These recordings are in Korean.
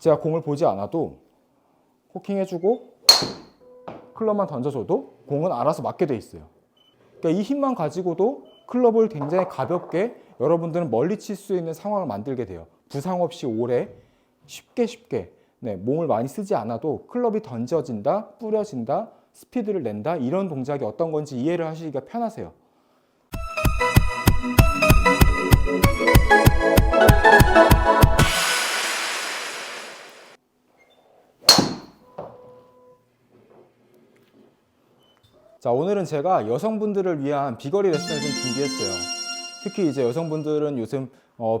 제가 공을 보지 않아도 코킹 해주고 클럽만 던져줘도 공은 알아서 맞게 돼 있어요. 그러니까 이 힘만 가지고도 클럽을 굉장히 가볍게 여러분들은 멀리 칠 수 있는 상황을 만들게 돼요. 부상 없이 오래 쉽게 몸을 많이 쓰지 않아도 클럽이 던져진다, 뿌려진다, 스피드를 낸다, 이런 동작이 어떤 건지 이해를 하시기가 편하세요. 자, 오늘은 제가 여성분들을 위한 비거리 레슨을 좀 준비했어요. 특히 이제 여성분들은 요즘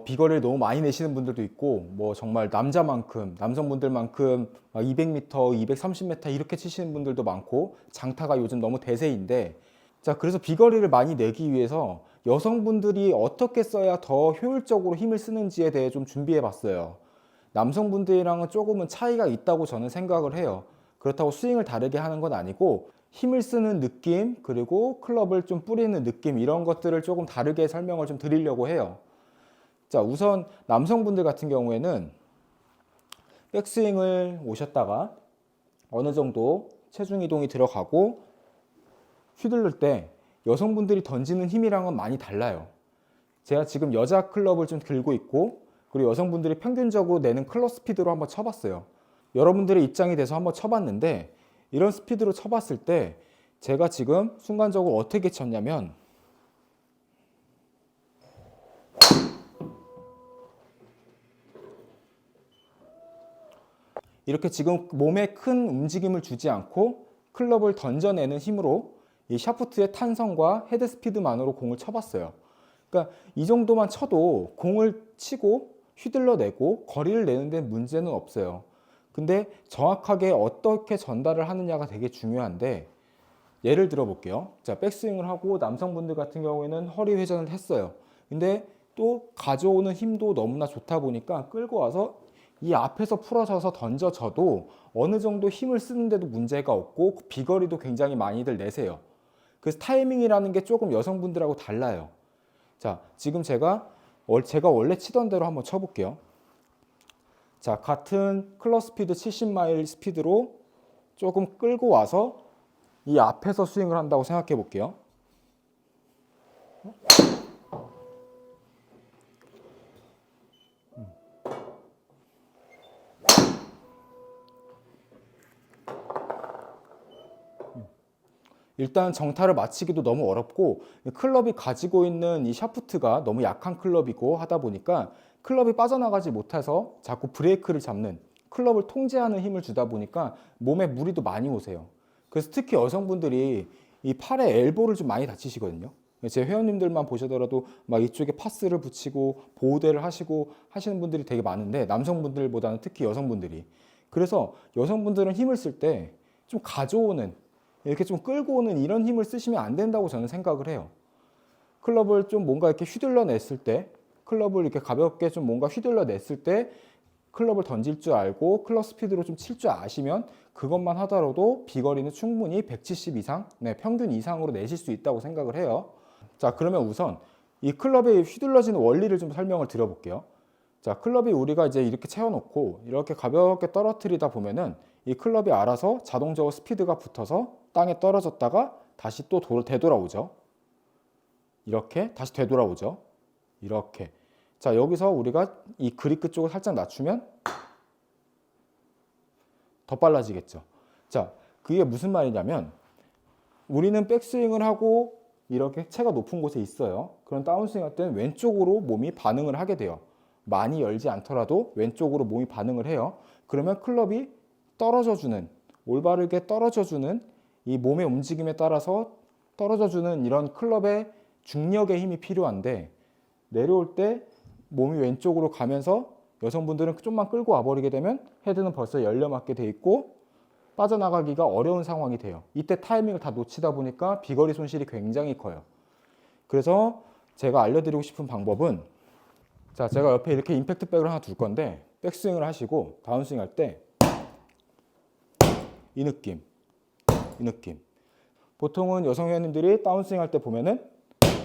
비거리를 너무 많이 내시는 분들도 있고, 뭐 정말 남성분들만큼 200m, 230m 이렇게 치시는 분들도 많고, 장타가 요즘 너무 대세인데, 자, 그래서 비거리를 많이 내기 위해서 여성분들이 어떻게 써야 더 효율적으로 힘을 쓰는지에 대해 좀 준비해 봤어요. 남성분들이랑은 조금은 차이가 있다고 저는 생각을 해요. 그렇다고 스윙을 다르게 하는 건 아니고, 힘을 쓰는 느낌, 그리고 클럽을 좀 뿌리는 느낌, 이런 것들을 조금 다르게 설명을 좀 드리려고 해요. 자, 우선 남성분들 같은 경우에는 백스윙을 오셨다가 어느 정도 체중 이동이 들어가고 휘둘를 때 여성분들이 던지는 힘이랑은 많이 달라요. 제가 지금 여자 클럽을 좀 들고 있고, 그리고 여성분들이 평균적으로 내는 클럽 스피드로 한번 쳐봤어요. 여러분들의 입장이 돼서 한번 쳐봤는데, 이런 스피드로 쳐봤을 때 제가 지금 순간적으로 어떻게 쳤냐면, 이렇게 지금 몸에 큰 움직임을 주지 않고 클럽을 던져내는 힘으로 이 샤프트의 탄성과 헤드 스피드만으로 공을 쳐봤어요. 그러니까 이 정도만 쳐도 공을 치고 휘둘러내고 거리를 내는 데 문제는 없어요. 근데 정확하게 어떻게 전달을 하느냐가 되게 중요한데, 예를 들어 볼게요. 자, 백스윙을 하고 남성분들 같은 경우에는 허리 회전을 했어요. 근데 또 가져오는 힘도 너무나 좋다 보니까 끌고 와서 이 앞에서 풀어져서 던져져도 어느 정도 힘을 쓰는데도 문제가 없고 비거리도 굉장히 많이들 내세요. 그래서 타이밍이라는 게 조금 여성분들하고 달라요. 자, 지금 제가 원래 치던 대로 한번 쳐볼게요. 자, 같은 클럽 스피드 70마일 스피드로 조금 끌고 와서 이 앞에서 스윙을 한다고 생각해 볼게요. 일단 정타를 맞히기도 너무 어렵고, 클럽이 가지고 있는 이 샤프트가 너무 약한 클럽이고 하다 보니까 클럽이 빠져나가지 못해서 자꾸 브레이크를 잡는, 클럽을 통제하는 힘을 주다 보니까 몸에 무리도 많이 오세요. 그래서 특히 여성분들이 이 팔에 엘보를 좀 많이 다치시거든요. 제 회원님들만 보시더라도 막 이쪽에 파스를 붙이고 보호대를 하시고 하시는 분들이 되게 많은데, 남성분들보다는 특히 여성분들이. 그래서 여성분들은 힘을 쓸 때 좀 가져오는, 이렇게 좀 끌고 오는 이런 힘을 쓰시면 안 된다고 저는 생각을 해요. 클럽을 좀 뭔가 이렇게 휘둘러 냈을 때, 클럽을 이렇게 가볍게 좀 뭔가 휘둘러 냈을 때 클럽을 던질 줄 알고 클럽 스피드로 좀 칠 줄 아시면 그것만 하더라도 비거리는 충분히 170 이상, 평균 이상으로 내실 수 있다고 생각을 해요. 자, 그러면 우선 이 클럽의 휘둘러지는 원리를 좀 설명을 드려볼게요. 자, 클럽이 우리가 이제 이렇게 채워놓고 이렇게 가볍게 떨어뜨리다 보면은 이 클럽이 알아서 자동적으로 스피드가 붙어서 땅에 떨어졌다가 다시 또 되돌아오죠. 이렇게 다시 되돌아오죠. 이렇게. 자, 여기서 우리가 이 그립 쪽을 살짝 낮추면 더 빨라지겠죠. 자, 그게 무슨 말이냐면, 우리는 백스윙을 하고 이렇게 채가 높은 곳에 있어요. 그런 다운스윙 할 때는 왼쪽으로 몸이 반응을 하게 돼요. 많이 열지 않더라도 왼쪽으로 몸이 반응을 해요. 그러면 클럽이 떨어져주는, 올바르게 떨어져주는 이 몸의 움직임에 따라서 떨어져주는 이런 클럽의 중력의 힘이 필요한데, 내려올 때 몸이 왼쪽으로 가면서 여성분들은 좀만 끌고 와버리게 되면 헤드는 벌써 열려 맞게 돼 있고 빠져나가기가 어려운 상황이 돼요. 이때 타이밍을 다 놓치다 보니까 비거리 손실이 굉장히 커요. 그래서 제가 알려드리고 싶은 방법은, 자, 제가 옆에 이렇게 임팩트 백을 하나 둘 건데, 백스윙을 하시고 다운스윙 할 때 이 느낌, 이 느낌. 보통은 여성 회원님들이 다운스윙 할 때 보면은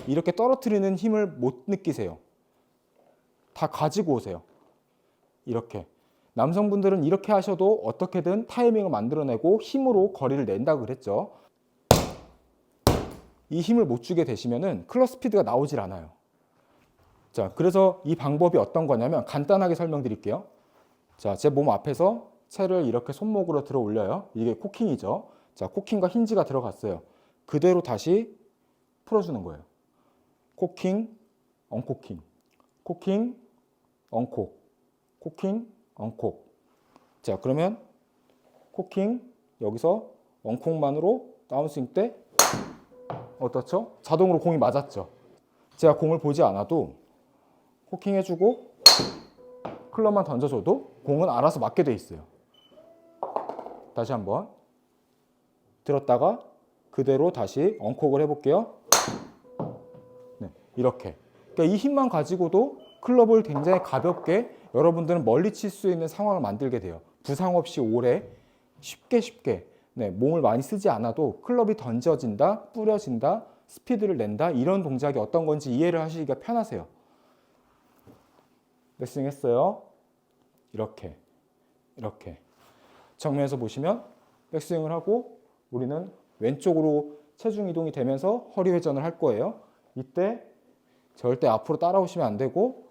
이렇게 떨어뜨리는 힘을 못 느끼세요. 다 가지고 오세요. 이렇게. 남성분들은 이렇게 하셔도 어떻게든 타이밍을 만들어내고 힘으로 거리를 낸다고 그랬죠. 이 힘을 못 주게 되시면은 클럽 스피드가 나오질 않아요. 자, 그래서 이 방법이 어떤 거냐면 간단하게 설명드릴게요. 자, 제 몸 앞에서 채를 이렇게 손목으로 들어 올려요. 이게 코킹이죠. 자, 코킹과 힌지가 들어갔어요. 그대로 다시 풀어주는 거예요. 코킹, 언코킹, 코킹, 언콕, 코킹, 언콕. 자, 그러면 코킹, 여기서 언콕만으로 다운스윙 때 어떻죠? 자동으로 공이 맞았죠. 제가 공을 보지 않아도 코킹 해주고 클럽만 던져줘도 공은 알아서 맞게 돼 있어요. 다시 한번 들었다가 그대로 다시 언콕을 해볼게요. 네, 이렇게. 그러니까 이 힘만 가지고도 클럽을 굉장히 가볍게 여러분들은 멀리 칠 수 있는 상황을 만들게 돼요. 부상 없이 오래 쉽게 네, 몸을 많이 쓰지 않아도 클럽이 던져진다, 뿌려진다, 스피드를 낸다 이런 동작이 어떤 건지 이해를 하시기가 편하세요. 레슬링 했어요. 이렇게 정면에서 보시면 백스윙을 하고 우리는 왼쪽으로 체중 이동이 되면서 허리 회전을 할 거예요. 이때 절대 앞으로 따라오시면 안 되고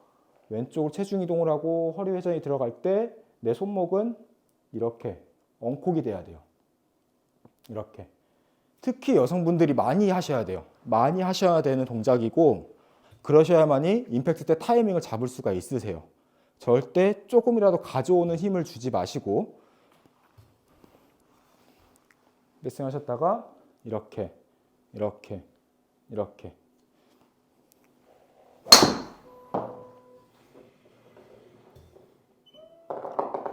왼쪽으로 체중 이동을 하고 허리 회전이 들어갈 때 내 손목은 이렇게 엉콕이 돼야 돼요. 이렇게. 특히 여성분들이 많이 하셔야 돼요. 많이 하셔야 되는 동작이고 그러셔야만이 임팩트 때 타이밍을 잡을 수가 있으세요. 절대 조금이라도 가져오는 힘을 주지 마시고 레슬링 하셨다가 이렇게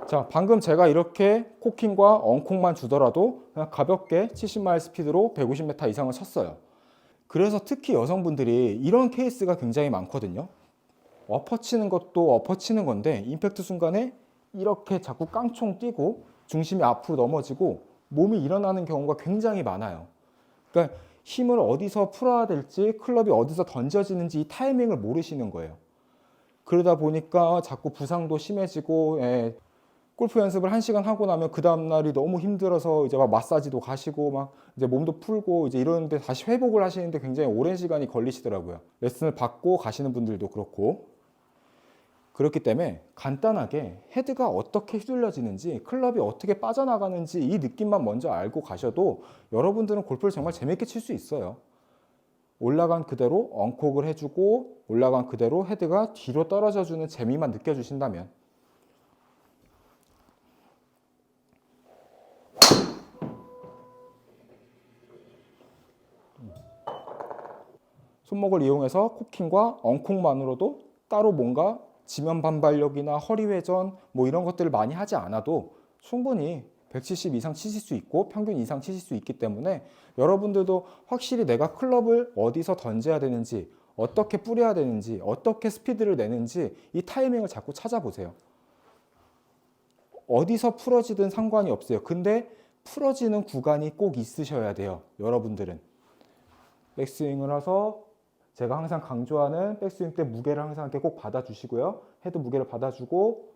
자, 방금 제가 이렇게 코킹과 언콕만 주더라도 그냥 가볍게 70마일 스피드로 150m 이상을 쳤어요. 그래서 특히 여성분들이 이런 케이스가 굉장히 많거든요. 엎어치는 것도 엎어치는 건데 임팩트 순간에 이렇게 자꾸 깡총 뛰고 중심이 앞으로 넘어지고 몸이 일어나는 경우가 굉장히 많아요. 그러니까 힘을 어디서 풀어야 될지 클럽이 어디서 던져지는지 이 타이밍을 모르시는 거예요. 그러다 보니까 자꾸 부상도 심해지고 골프 연습을 1시간 하고 나면 그 다음날이 너무 힘들어서 이제 막 마사지도 가시고 막 이제 몸도 풀고 이제 이러는데 다시 회복을 하시는데 굉장히 오랜 시간이 걸리시더라고요. 레슨을 받고 가시는 분들도 그렇고. 그렇기 때문에 간단하게 헤드가 어떻게 휘둘려지는지 클럽이 어떻게 빠져나가는지 이 느낌만 먼저 알고 가셔도 여러분들은 골프를 정말 재밌게 칠 수 있어요. 올라간 그대로 언콕을 해주고 올라간 그대로 헤드가 뒤로 떨어져주는 재미만 느껴주신다면 손목을 이용해서 코킹과 언콕만으로도 따로 뭔가 지면 반발력이나 허리 회전 뭐 이런 것들을 많이 하지 않아도 충분히 170 이상 치실 수 있고 평균 이상 치실 수 있기 때문에 여러분들도 확실히 내가 클럽을 어디서 던져야 되는지 어떻게 뿌려야 되는지 어떻게 스피드를 내는지 이 타이밍을 자꾸 찾아보세요. 어디서 풀어지든 상관이 없어요. 근데 풀어지는 구간이 꼭 있으셔야 돼요. 여러분들은 백스윙을 해서 제가 항상 강조하는 백스윙 때 무게를 항상 이렇게 꼭 받아주시고요. 헤드 무게를 받아주고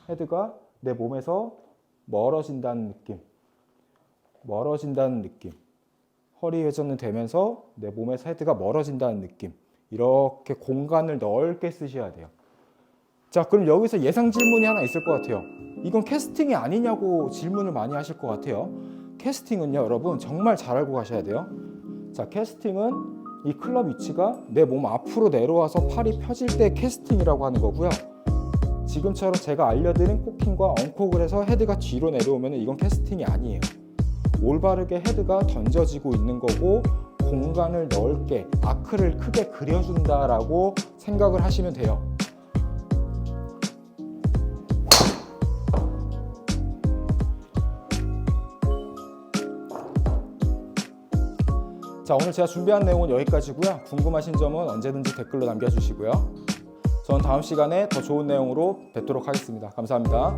헤드가 내 몸에서 멀어진다는 느낌. 허리 회전은 되면서 내 몸에서 헤드가 멀어진다는 느낌. 이렇게 공간을 넓게 쓰셔야 돼요. 자, 그럼 여기서 예상 질문이 하나 있을 것 같아요. 이건 캐스팅이 아니냐고 질문을 많이 하실 것 같아요. 캐스팅은요, 여러분 정말 잘 알고 가셔야 돼요. 자, 캐스팅은 이 클럽 위치가 내 몸 앞으로 내려와서 팔이 펴질 때 캐스팅이라고 하는 거고요. 지금처럼 제가 알려드린 코킹과 언콕을 해서 헤드가 뒤로 내려오면 이건 캐스팅이 아니에요. 올바르게 헤드가 던져지고 있는 거고 공간을 넓게 아크를 크게 그려준다라고 생각을 하시면 돼요. 자, 오늘 제가 준비한 내용은 여기까지고요. 궁금하신 점은 언제든지 댓글로 남겨주시고요. 저는 다음 시간에 더 좋은 내용으로 뵙도록 하겠습니다. 감사합니다.